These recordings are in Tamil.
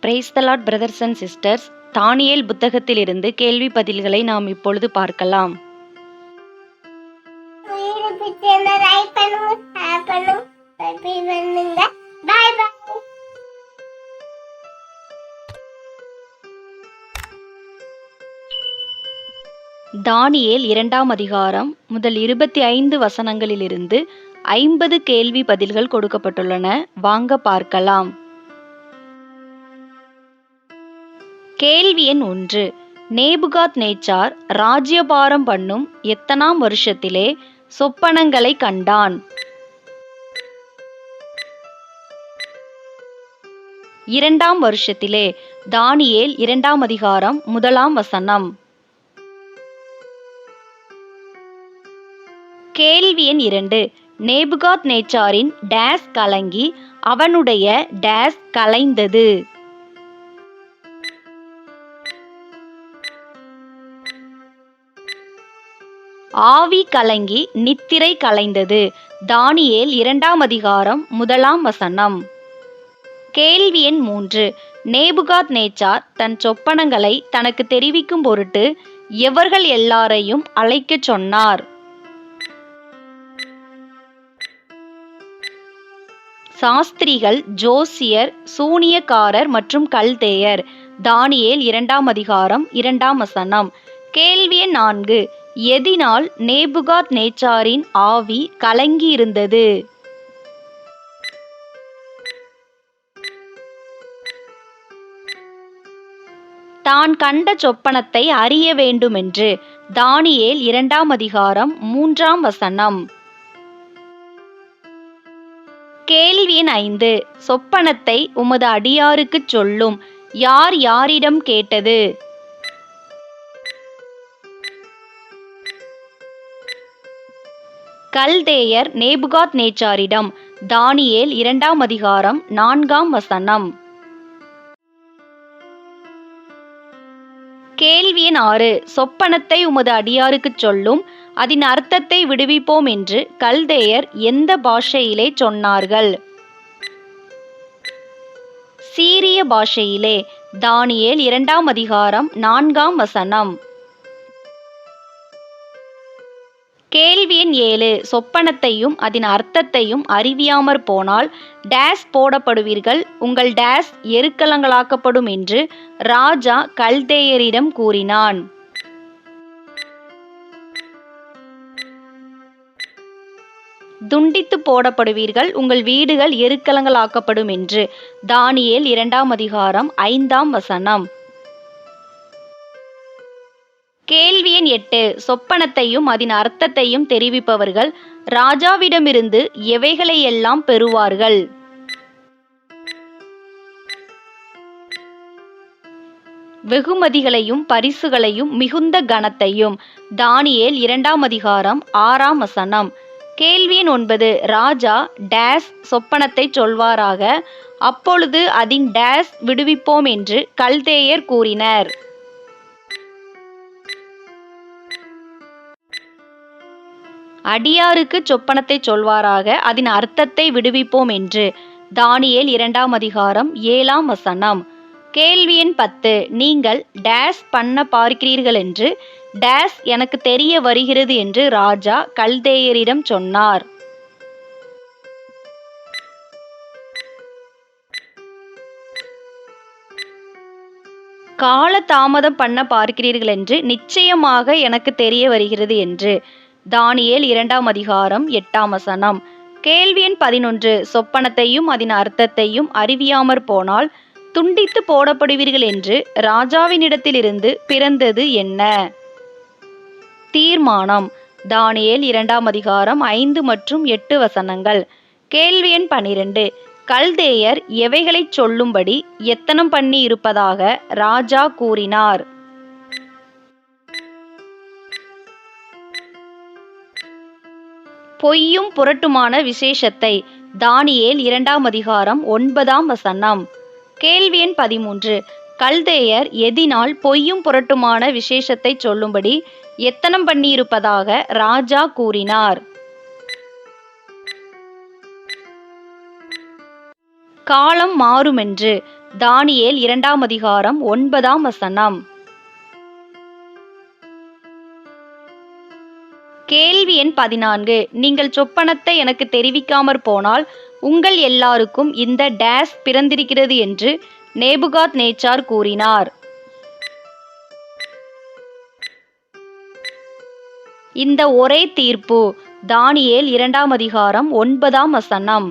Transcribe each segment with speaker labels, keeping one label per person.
Speaker 1: Price the lord brothers and sisters. தானியேல் புத்தகத்திலிருந்து கேள்வி பதில்களை நாம் இப்பொழுது பார்க்கலாம். தானியேல் 2ஆம் அதிகாரம் முதல் 25 வசனங்களிலிருந்து 50 கேள்வி பதில்கள் கொடுக்கப்பட்டுள்ளன. வாங்க பார்க்கலாம். கேள்வி எண் 1. நேபுகாத்நேச்சார் ராஜ்யபாரம் பண்ணும் எத்தனாம் வருஷத்திலே சொப்பனங்களை கண்டான்? 2ஆம் வருஷத்திலே. தானியேல் 2ஆம் அதிகாரம் 1ஆம் வசனம். கேள்வி எண் 2. நேபுகாத்நேச்சாரின் டேஸ் கலங்கி அவனுடைய டேஸ் கலைந்தது? ஆவி கலங்கி நித்திரை கலைந்தது. தானியேல் 2ஆம் அதிகாரம் 1ஆம் வசனம். கேள்வி எண் 3. நேபுகாத்நேச்சார் தன் சொப்பனங்களை தனக்கு தெரிவிக்கும் பொருட்டு எவர்கள் எல்லாரையும் அழைக்கச் சொன்னார்? சாஸ்திரிகள், ஜோசியர், சூனியக்காரர் மற்றும் கல்தேயர். தானியேல் 2ஆம் அதிகாரம் 2ஆம் வசனம். கேள்வி எண் 4. எதினால் நேபுகாத்நேச்சாரின் ஆவி கலங்கியிருந்தது? தான் கண்ட சொப்பனத்தை அறிய வேண்டுமென்று. தானியேல் 2ஆம் அதிகாரம் 3ஆம் வசனம். கேள்வி எண் 5. சொப்பனத்தை உமது அடியாருக்குச் சொல்லும். யார் யாரிடம் கேட்டது? கல்தேயர் நேபுகாத்நேச்சாரிடம். தானியேல் 2ஆம் அதிகாரம் 4ஆம் வசனம். கேள்வி எண் 6. சொப்பனத்தை உமது அடியாருக்குச் சொல்லும், அதன் அர்த்தத்தை விடுவிப்போம் என்று கல்தேயர் எந்த பாஷையிலே சொன்னார்கள்? சீரிய பாஷையிலே. தானியேல் 2ஆம் அதிகாரம் 4ஆம் வசனம். கேள்வி எண் 7. சொப்பனத்தையும் அதன் அர்த்தத்தையும் அறிவியாமற் போனால் டேஸ் போடப்படுவீர்கள், உங்கள் டேஸ் எருக்களங்களாக்கப்படும் என்று ராஜா கல்தேயரிடம் கூறினான். துண்டித்து போடப்படுவீர்கள், உங்கள் வீடுகள் எருக்களங்களாக்கப்படும் என்று. தானியேல் 2ஆம் அதிகாரம் 5ஆம் வசனம். கேள்வி எண் 8. சொப்பனத்தையும் அதன் அர்த்தத்தையும் தெரிவிப்பவர்கள் ராஜாவிடமிருந்து எவைகளையெல்லாம் பெறுவார்கள்? வெகுமதிகளையும் பரிசுகளையும் மிகுந்த கனத்தையும். தானியேல் 2ஆம் அதிகாரம் 6ஆம் வசனம். கேள்வி எண் 9. ராஜா டேஸ் சொப்பனத்தை சொல்வாராக, அப்பொழுது அதின் டேஸ் விடுவிப்போம் என்று கல்தேயர் கூறினர். அடியாருக்கு சொப்பனத்தை சொல்வாராக, அதன் அர்த்தத்தை விடுவிப்போம் என்று. தானியேல் 2ஆம் அதிகாரம் 7ஆம் வசனம். கேள்வி எண் 10. நீங்கள் டேஸ் பண்ண பார்க்கிறீர்கள் என்று டேஸ் எனக்கு தெரிய வருகிறது என்று ராஜா கல்தேயரிடம் சொன்னார். கால தாமதம் பண்ண பார்க்கிறீர்கள் என்று நிச்சயமாக எனக்கு தெரிய வருகிறது என்று. தானியேல் 2ஆம் அதிகாரம் 8ஆம் வசனம். கேள்வி எண் 11. சொப்பனத்தையும் அதன் அர்த்தத்தையும் அறிவியாமற் போனால் துண்டித்து போடப்படுவீர்கள் என்று ராஜாவினிடத்திலிருந்து பிறந்தது என்ன? தீர்மானம். தானியேல் 2ஆம் அதிகாரம் 5 மற்றும் 8 வசனங்கள். கேள்வி எண் 12. கல்தேயர் எவைகளைச் சொல்லும்படி எத்தனம் பண்ணி இருப்பதாக ராஜா கூறினார்? பொய்யும் புரட்டுமான விசேஷத்தை. தானியேல் 2ஆம் அதிகாரம் 9ஆம் வசனம். கேள்வி எண் 13. கல்தேயர் எதினால் பொய்யும் புரட்டுமான விசேஷத்தை சொல்லும்படி எத்தனம் பண்ணியிருப்பதாக ராஜா கூறினார்? காலம் மாறுமென்று. தானியேல் 2ஆம் அதிகாரம் 9ஆம் வசனம். கேள்வி எண் 14. நீங்கள் சொப்பனத்தை எனக்கு தெரிவிக்காமற் போனால் உங்கள் எல்லாருக்கும் இந்த டேஸ் பிறந்திருக்கிறது என்று நேபுகாத்நேச்சார் கூறினார். இந்த ஒரே தீர்ப்பு தானியேல் 2ஆம் அதிகாரம் 9ஆம் வசனம்.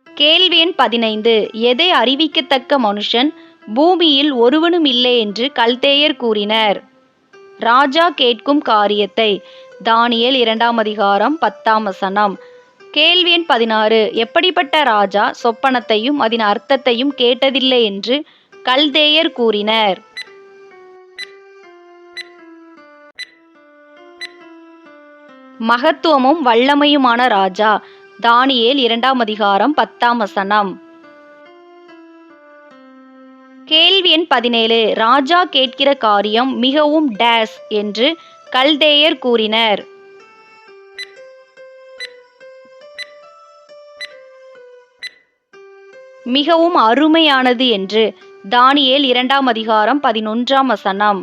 Speaker 1: கேள்வி எண் 15. எதை அறிவிக்கத்தக்க மனுஷன் பூமியில் ஒருவனும் இல்லை என்று கல்தேயர் கூறினர்? ராஜா கேட்கும் காரியத்தை. தானியேல் 2ஆம் அதிகாரம் 10ஆம் வசனம். கேள்வி எண் 16. எப்படிப்பட்ட ராஜா சொப்பனத்தையும் அதன் அர்த்தத்தையும் கேட்டதில்லை என்று கல்தேயர் கூறினர்? மகத்துவமும் வல்லமையுமான ராஜா. தானியேல் 2ஆம் அதிகாரம் 10ஆம் வசனம். கேள்வி எண் 17. ராஜா கேட்கிற காரியம் மிகவும் டேஸ் என்று கல்தேயர் கூறினர்? மிகவும் அருமையானது என்று. தானியேல் 2ஆம் அதிகாரம் 11ஆம் வசனம்.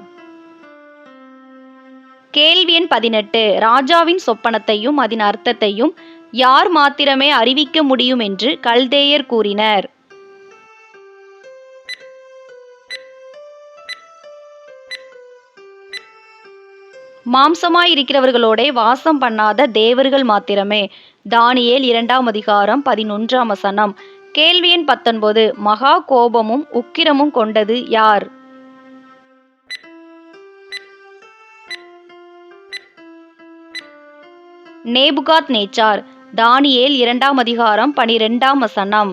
Speaker 1: கேள்வி எண் 18. ராஜாவின் சொப்பனத்தையும் அதன் அர்த்தத்தையும் யார் மாத்திரமே அறிவிக்க முடியும் என்று கல்தேயர் கூறினர்? மாம்சமாயிருக்கிறவர்களோட வாசம் பண்ணாத தேவர்கள் மாத்திரமே. தானியேல் 2ஆம் அதிகாரம் 11ஆம் வசனம். கேள்வி எண் 19. மகா கோபமும் உக்கிரமும் கொண்டது யார்? நேபுகாத்நேச்சார். தானியேல் 2ஆம் அதிகாரம் 12ஆம் வசனம்.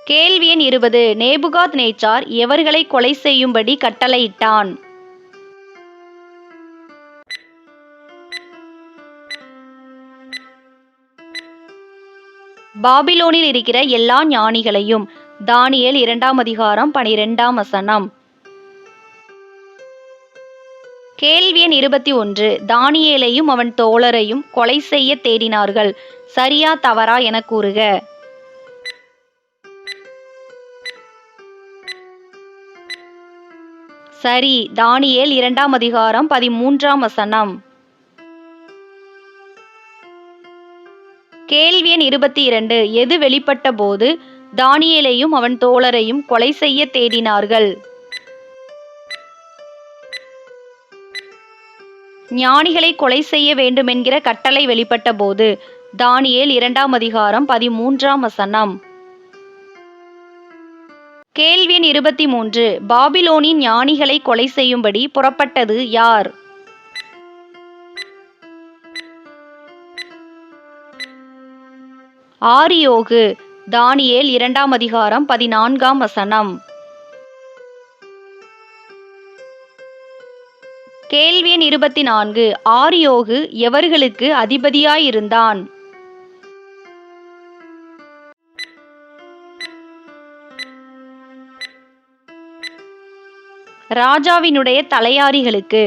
Speaker 1: கேள்வி எண் 20. நேபுகாத்நேச்சார் எவர்களை கொலை செய்யும்படி கட்டளையிட்டான்? பாபிலோனில் இருக்கிற எல்லா ஞானிகளையும். தானியேல் 2ஆம் அதிகாரம் 12ஆம் வசனம். கேள்வி எண் 21. தானியேலையும் அவன் தோழரையும் கொலை செய்ய தேடினார்கள். சரியா தவறா என கூறுக. சரி. தானியேல் 2ஆம் அதிகாரம் 13ஆம் வசனம். கேள்வி எண் 22. எது வெளிப்பட்ட போது தானியேலையும் அவன் தோழரையும் கொலை செய்ய தேடினார்கள்? ஞானிகளை கொலை செய்ய வேண்டுமென்கிற கட்டளை வெளிப்பட்ட போது. தானியேல் 2ஆம் அதிகாரம் 13ஆம் வசனம். கேள்வி எண் 23. பாபிலோனின் ஞானிகளை கொலை செய்யும்படி புறப்பட்டது யார்? ஆரியோகு. தானியேல் 2ஆம் அதிகாரம் 14ஆம் வசனம். கேள்வி எண் 24. ஆரியோகு எவர்களுக்கு அதிபதியாயிருந்தான்? ராஜாவினுடைய தலையாரிகளுக்கு.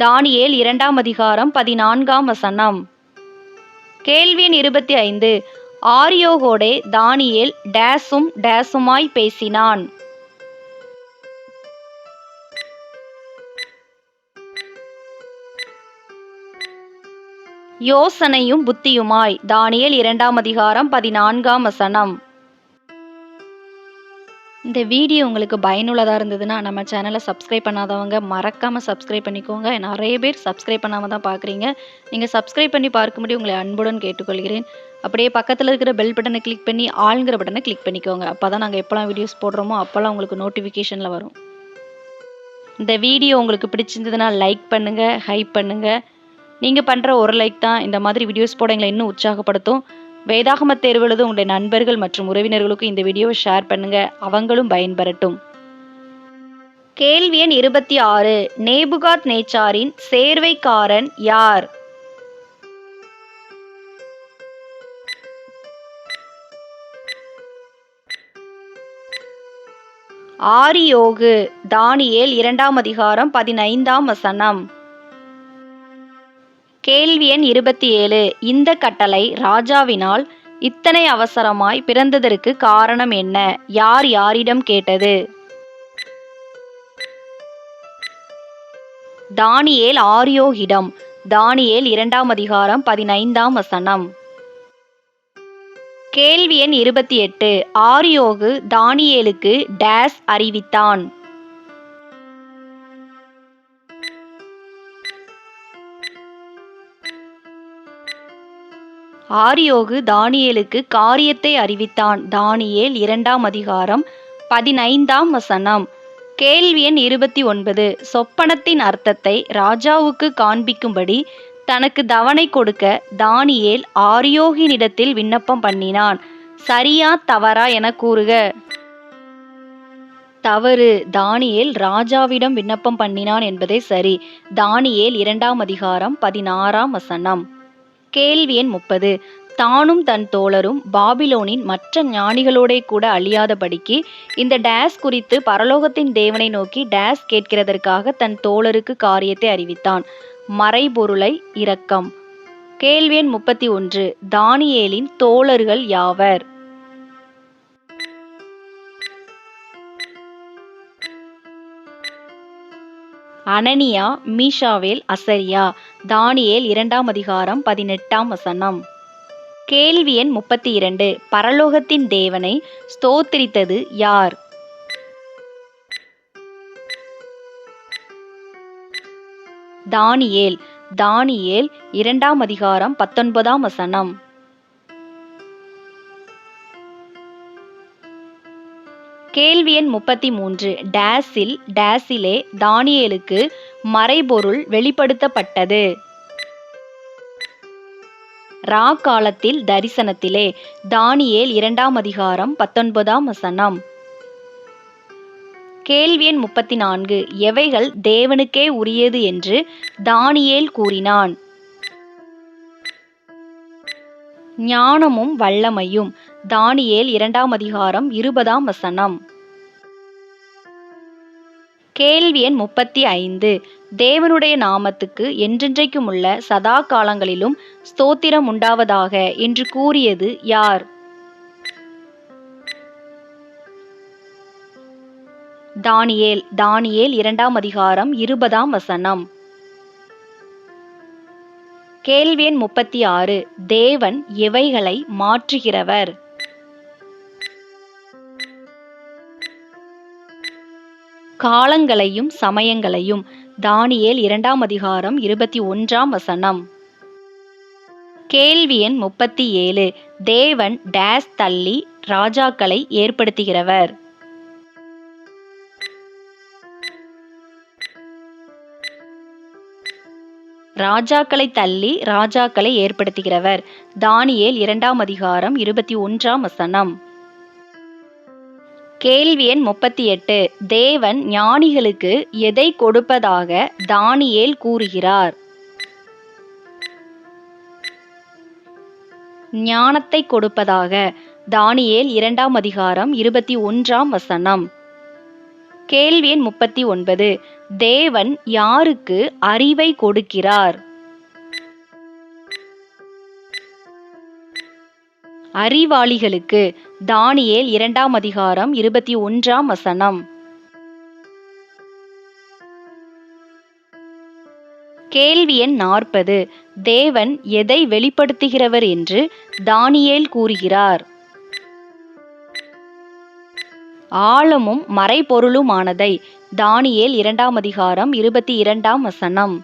Speaker 1: தானியேல் 2ஆம் அதிகாரம் 14ஆம் வசனம். கேள்வி எண் 25. ஆரியோகோடே தானியேல் டேசும் டேசுமாய் பேசினான்? யோசனையும் புத்தியுமாய். தானியேல் 2ஆம் அதிகாரம் 14ஆம் வசனம். இந்த வீடியோ உங்களுக்கு பயனுள்ளதாக இருந்ததுன்னா நம்ம சேனலை சப்ஸ்கிரைப் பண்ணாதவங்க மறக்காமல் சப்ஸ்கிரைப் பண்ணிக்கோங்க. நிறைய பேர் சப்ஸ்கிரைப் பண்ணாமல் தான் பார்க்குறீங்க. நீங்கள் சப்ஸ்கிரைப் பண்ணி பார்க்கும்படி உங்களை அன்புடன் கேட்டுக்கொள்கிறேன். அப்படியே பக்கத்தில் இருக்கிற பெல் பட்டனை கிளிக் பண்ணி ஆளுங்கிற பட்டனை கிளிக் பண்ணிக்கோங்க. அப்போ தான் நாங்கள் எப்போல்லாம் வீடியோஸ் போடுறோமோ அப்போல்லாம் உங்களுக்கு நோட்டிஃபிகேஷனில் வரும். இந்த வீடியோ உங்களுக்கு பிடிச்சிருந்ததுன்னா லைக் பண்ணுங்கள், ஹைப் பண்ணுங்கள். நீங்கள் பண்ணுற ஒரு லைக் தான் இந்த மாதிரி வீடியோஸ் போட எங்களை இன்னும் உற்சாகப்படுத்தும். வேதாகம தேர்வு எழுத உங்களுடைய நண்பர்கள் மற்றும் உறவினர்களுக்கு இந்த வீடியோவை ஷேர் பண்ணுங்கள், அவங்களும் பயன்பெறட்டும். கேள்வி எண் 26. நேபுகாத்நேச்சாரின் சேர்வைக்காரன் யார்? ஆரியோகு. தானியேல் 2ஆம் அதிகாரம் 15ஆம் வசனம். கேள்வி எண் 27. இந்த கட்டளை ராஜாவினால் இத்தனை அவசரமாய் பிறந்ததற்கு காரணம் என்ன? யார் யாரிடம் கேட்டது? தானியேல் ஆரியோகிடம். தானியேல் 2ஆம் அதிகாரம் 15ஆம் வசனம். கேள்வி எண் 28. ஆரியோகு தானியேலுக்கு டேஸ் அறிவித்தான்? ஆரியோகு தானியேலுக்கு காரியத்தை அறிவித்தான். தானியேல் 2ஆம் அதிகாரம் 15ஆம் வசனம். கேள்வி எண் 29. சொப்பனத்தின் அர்த்தத்தை ராஜாவுக்கு காண்பிக்கும்படி தனக்கு தவணை கொடுக்க தானியேல் ஆரியோகினிடத்தில் விண்ணப்பம் பண்ணினான். சரியா தவறா என கூறுக. தவறு. தானியேல் ராஜாவிடம் விண்ணப்பம் பண்ணினான் என்பதே சரி. தானியேல் 2ஆம் அதிகாரம் 16ஆம் வசனம். கேள்வி எண் 30. தானும் தன் தோழரும் பாபிலோனின் மற்ற ஞானிகளோடே கூட அழியாதபடிக்கு இந்த டேஸ் குறித்து பரலோகத்தின் தேவனை நோக்கி டேஸ் கேட்கிறதற்காக தன் தோழருக்கு காரியத்தை அறிவித்தான். மறைபொருளை இரக்கம். கேள்வி எண் 31. தானியேலின் தோழர்கள் யாவர்? அனனியா, மீஷாவேல், அசரியா. தானியேல் 2ஆம் அதிகாரம் 18ஆம் வசனம். கேள்வி எண் 32. பரலோகத்தின் தேவனை ஸ்தோத்திரித்தது யார்? தானியேல். தானியேல் 2ஆம் அதிகாரம் 19ஆம் வசனம். கேள்வி எண் 33. டேஸிலே தானியேலுக்கு மறைபொருள் வெளிப்படுத்தப்பட்டது? ரா காலத்தில் தரிசனத்திலே. தானியேல் 2ஆம் அதிகாரம் 19ஆம் வசனம். கேள்வி எண் 34. எவைகள் தேவனுக்கே உரியது என்று தானியேல் கூறினான்? ஞானமும் வல்லமையும். தானியேல் 2ஆம் அதிகாரம் 20ஆம் வசனம். கேள்வி எண் 35. தேவனுடைய நாமத்துக்கு என்றென்றைக்குமுள்ள சதா காலங்களிலும் ஸ்தோத்திரம் உண்டாவதாக என்று கூறியது யார்? தானியேல். தானியேல் 2ஆம் அதிகாரம் 20ஆம் வசனம். கேள்வி எண் 36. தேவன் எவைகளை மாற்றுகிறவர்? காலங்களையும் சமயங்களையும். தானியேல் 2ஆம் அதிகாரம் 21ஆம் வசனம். கேள்வி எண் 37. தேவன் டேஸ் தள்ளி ராஜாக்களை ஏற்படுத்துகிறவர்? ராஜாக்களை தள்ளி ராஜாக்களை ஏற்படுத்துகிறவர். தானியேல் 2ஆம் அதிகாரம் 21ஆம் வசனம். கேள்வி எண் 38. தேவன் ஞானிகளுக்கு எதை கொடுப்பதாக தானியேல் கூறுகிறார்? ஞானத்தை கொடுப்பதாக. தானியேல் 2ஆம் அதிகாரம் 21ஆம் வசனம். கேள்வி எண் 39. தேவன் யாருக்கு அறிவை கொடுக்கிறார்? அறிவாளிகளுக்கு. தானியேல் 2ஆம் அதிகாரம் 21ஆம் வசனம். கேள்வி எண் 40. தேவன் எதை வெளிப்படுத்துகிறவர் என்று தானியேல் கூறுகிறார்? ஆழமும் மறைபொருளுமானதை. தானியேல் 2ஆம் அதிகாரம் 22ஆம் வசனம்.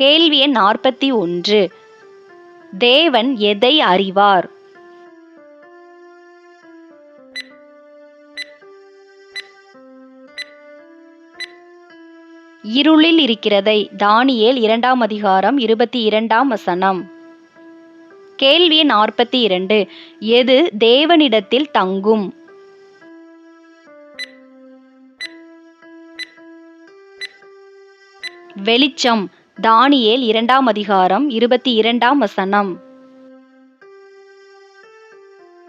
Speaker 1: கேள்வி எண் 41. தேவன் எதை அறிவார்? இருளில் இருக்கிறதை. தானியேல் 2ஆம் அதிகாரம் 22ஆம் வசனம். கேள்வி எண் 42. எது தேவனிடத்தில் தங்கும்? வெளிச்சம். தானியேல் 2ஆம் அதிகாரம் 22ஆம் வசனம்.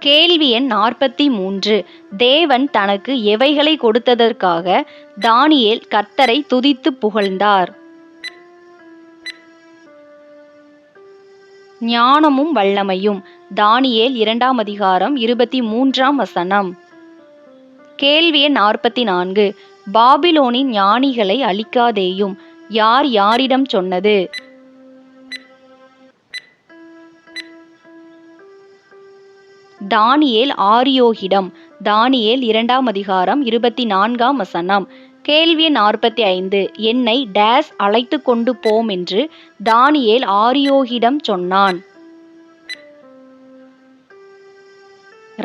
Speaker 1: கேள்வி எண் 43. தேவன் தனக்கு எவைகளை கொடுத்ததற்காக தானியேல் கர்த்தரை துதித்து புகழ்ந்தார்? ஞானமும் வல்லமையும். தானியேல் 2ஆம் அதிகாரம் 23ஆம் வசனம். கேள்வி எண் 44. பாபிலோனின் ஞானிகளை அழிக்காதேயும். யார் யாரிடம் சொன்னது? தானியேல் ஆரியோகிடம். தானியேல் 2ஆம் அதிகாரம் 24ஆம் வசனம். கேள்வி 45. என்னை டேஸ் அழைத்து கொண்டு போம் என்று தானியேல் ஆரியோகிடம் சொன்னான்.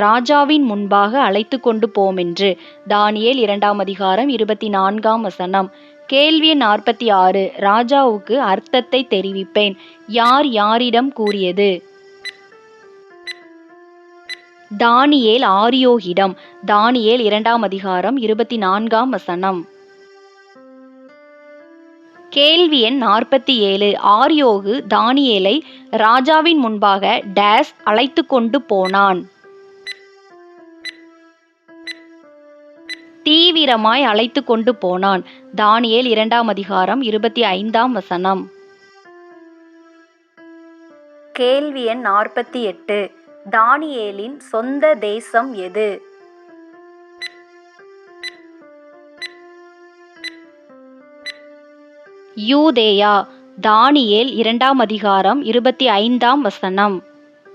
Speaker 1: ராஜாவின் முன்பாக அழைத்து கொண்டு போமென்று. தானியேல் 2ஆம் அதிகாரம் 24ஆம் வசனம். கேள்வி 46. ராஜாவுக்கு அர்த்தத்தை தெரிவிப்பேன். யார் யாரிடம் கூறியது? தானியேல் ஆரியோகிடம். தானியேல் 2ஆம் அதிகாரம் 24ஆம் வசனம். கேள்வி எண் 47. ஆரியோகு தானியேலை ராஜாவின் முன்பாக டேஸ் அழைத்து கொண்டு போனான். தீவிரமாய் அழைத்து கொண்டு போனான். தானியேல் 2ஆம் அதிகாரம் 25ஆம் வசனம். கேள்வி எண் 48. தானியேலின் சொந்த தேசம் எது? யூதேயா. தானியேல் 2ஆம் அதிகாரம் 25ஆம் வசனம்.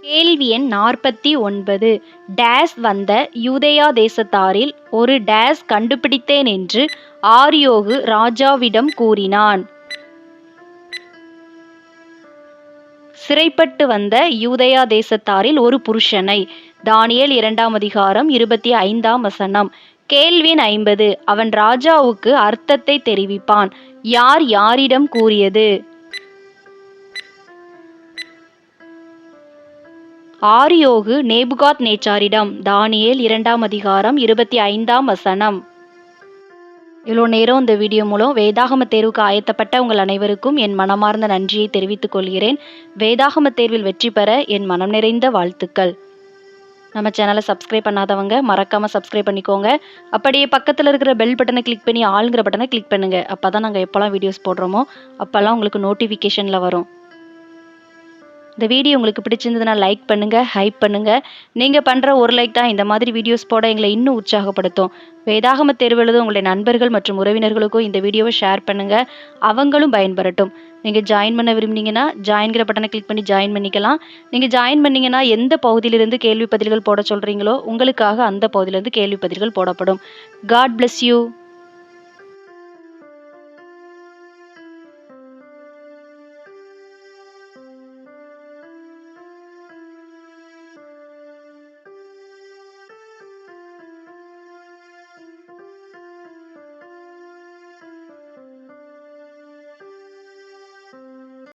Speaker 1: கேள்வி எண் 49. டேஸ் வந்த யூதேயா தேசத்தாரில் ஒரு டேஸ் கண்டுபிடித்தேன் என்று ஆரியோகு ராஜாவிடம் கூறினான். சிறைப்பட்டு வந்த யூதேயா தேசத்தாரில் ஒரு புருஷனை. தானியேல் 2ஆம் அதிகாரம் 25ஆம் வசனம். கேள்வி எண் 50. அவன் ராஜாவுக்கு அர்த்தத்தை தெரிவிப்பான். யார் யாரிடம் கூறியது? ஆரியோகு நேபுகாத் நேச்சாரிடம். தானியேல் 2ஆம் அதிகாரம் 25ஆம் வசனம். இவ்வளோ நேரம் இந்த வீடியோ மூலம் வேதாகம தேர்வுக்கு ஆயத்தப்பட்ட உங்கள் அனைவருக்கும் என் மனமார்ந்த நன்றியை தெரிவித்துக் கொள்கிறேன். வேதாகம தேர்வில் வெற்றி பெற என் மனம் நிறைந்த வாழ்த்துக்கள். நம்ம சேனலை சப்ஸ்கிரைப் பண்ணாதவங்க மறக்காமல் சப்ஸ்கிரைப் பண்ணிக்கோங்க. அப்படியே பக்கத்தில் இருக்கிற பெல் பட்டனை கிளிக் பண்ணி ஆளுங்கிற பட்டனை கிளிக் பண்ணுங்கள். அப்போ தான் நாங்கள் எப்போல்லாம் வீடியோஸ் போடுறோமோ அப்போல்லாம் உங்களுக்கு நோட்டிஃபிகேஷனில் வரும். இந்த வீடியோ உங்களுக்கு பிடிச்சிருந்ததுன்னா லைக் பண்ணுங்கள், ஹைப் பண்ணுங்கள். நீங்கள் பண்ணுற ஒரு லைக் தான் இந்த மாதிரி வீடியோஸ் போட எங்களை இன்னும் உற்சாகப்படுத்தும். வேதாகம தேர்வு எழுத உங்களுடைய நண்பர்கள் மற்றும் உறவினர்களுக்கும் இந்த வீடியோவை ஷேர் பண்ணுங்கள். அவங்களும் பயன்பெறட்டும். நீங்கள் ஜாயின் பண்ண விரும்புனீங்கன்னா ஜாயின்கிற பட்டனை கிளிக் பண்ணி ஜாயின் பண்ணிக்கலாம். நீங்கள் ஜாயின் பண்ணிங்கன்னா எந்த பகுதியிலிருந்து கேள்வி பதில்கள் போட சொல்கிறீங்களோ உங்களுக்காக அந்த பகுதியிலிருந்து கேள்வி பதில்கள் போடப்படும். God bless you.